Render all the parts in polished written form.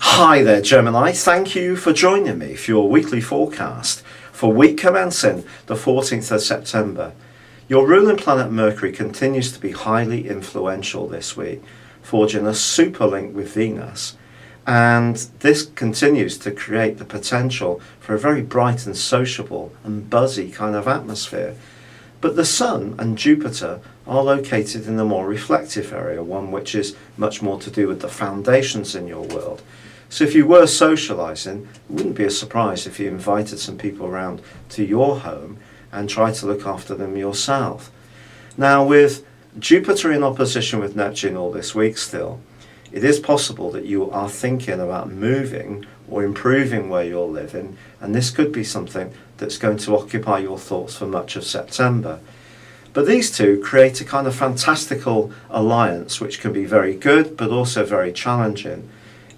Hi there, Gemini. Thank you for joining me for your weekly forecast for week commencing the 14th of September. Your ruling planet Mercury continues to be highly influential this week, forging a super link with Venus. And this continues to create the potential for a very bright and sociable and buzzy kind of atmosphere. But the Sun and Jupiter are located in a more reflective area, one which is much more to do with the foundations in your world. So if you were socialising, it wouldn't be a surprise if you invited some people around to your home and tried to look after them yourself. Now, with Jupiter in opposition with Neptune all this week still, it is possible that you are thinking about moving or improving where you're living, and this could be something that's going to occupy your thoughts for much of September. But these two create a kind of fantastical alliance which can be very good but also very challenging,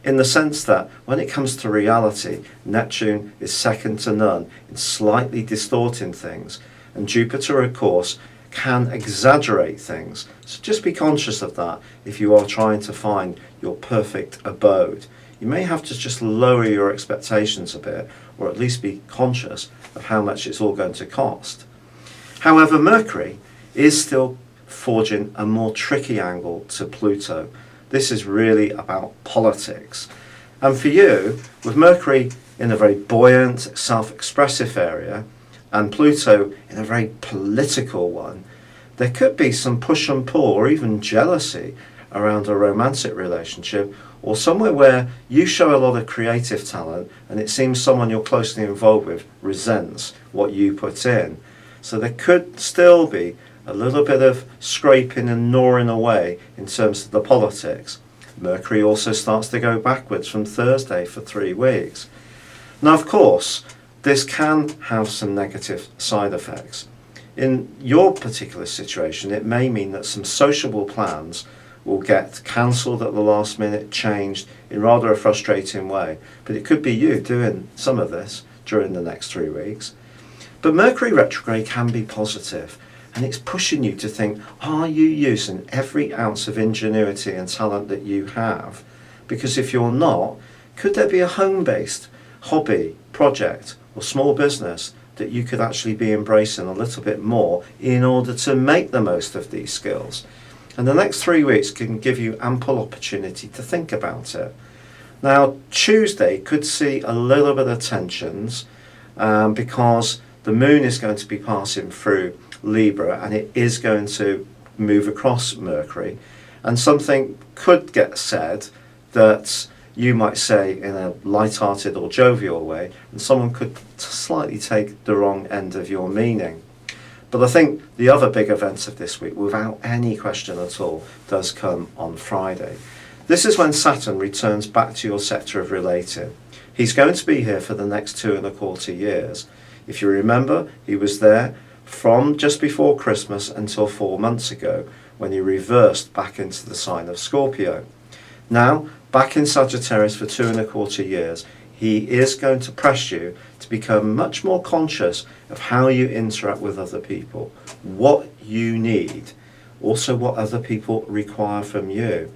in the sense that when it comes to reality, Neptune is second to none in slightly distorting things, and Jupiter, of course, can exaggerate things. So just be conscious of that if you are trying to find your perfect abode. You may have to just lower your expectations a bit, or at least be conscious of how much it's all going to cost. However, Mercury is still forging a more tricky angle to Pluto. This is really about politics. And for you, with Mercury in a very buoyant, self-expressive area, and Pluto in a very political one, there could be some push and pull or even jealousy around a romantic relationship, or somewhere where you show a lot of creative talent and it seems someone you're closely involved with resents what you put in. So there could still be a little bit of scraping and gnawing away in terms of the politics. Mercury also starts to go backwards from Thursday for 3 weeks. Now, of course, this can have some negative side effects. In your particular situation, it may mean that some sociable plans will get cancelled at the last minute, changed in rather a frustrating way. But it could be you doing some of this during the next 3 weeks. But Mercury retrograde can be positive, and it's pushing you to think, are you using every ounce of ingenuity and talent that you have? Because if you're not, could there be a home-based hobby, project, or small business that you could actually be embracing a little bit more in order to make the most of these skills? And the next 3 weeks can give you ample opportunity to think about it. Now, Tuesday could see a little bit of tensions because the moon is going to be passing through Libra, and it is going to move across Mercury, and something could get said that you might say in a light-hearted or jovial way, and someone could slightly take the wrong end of your meaning. But I think the other big event of this week, without any question at all, does come on Friday. This is when Saturn returns back to your sector of relating. He's going to be here for the next 2.25 years. If you remember, he was there from just before Christmas until 4 months ago, when he reversed back into the sign of Scorpio. Now, back in Sagittarius for 2.25 years, he is going to press you to become much more conscious of how you interact with other people, what you need, also what other people require from you.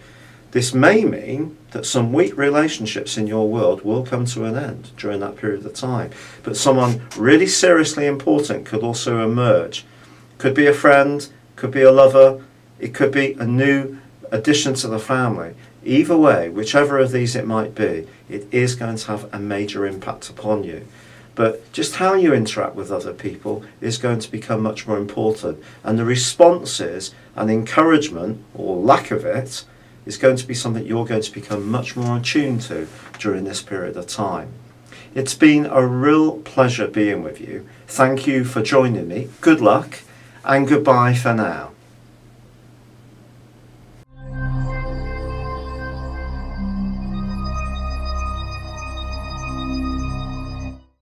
This may mean that some weak relationships in your world will come to an end during that period of time, but someone really seriously important could also emerge. Could be a friend, could be a lover, it could be a new addition to the family. Either way, whichever of these it might be, it is going to have a major impact upon you. But just how you interact with other people is going to become much more important, and the responses and encouragement, or lack of it, is going to be something you're going to become much more attuned to during this period of time. It's been a real pleasure being with you. Thank you for joining me. Good luck, and goodbye for now.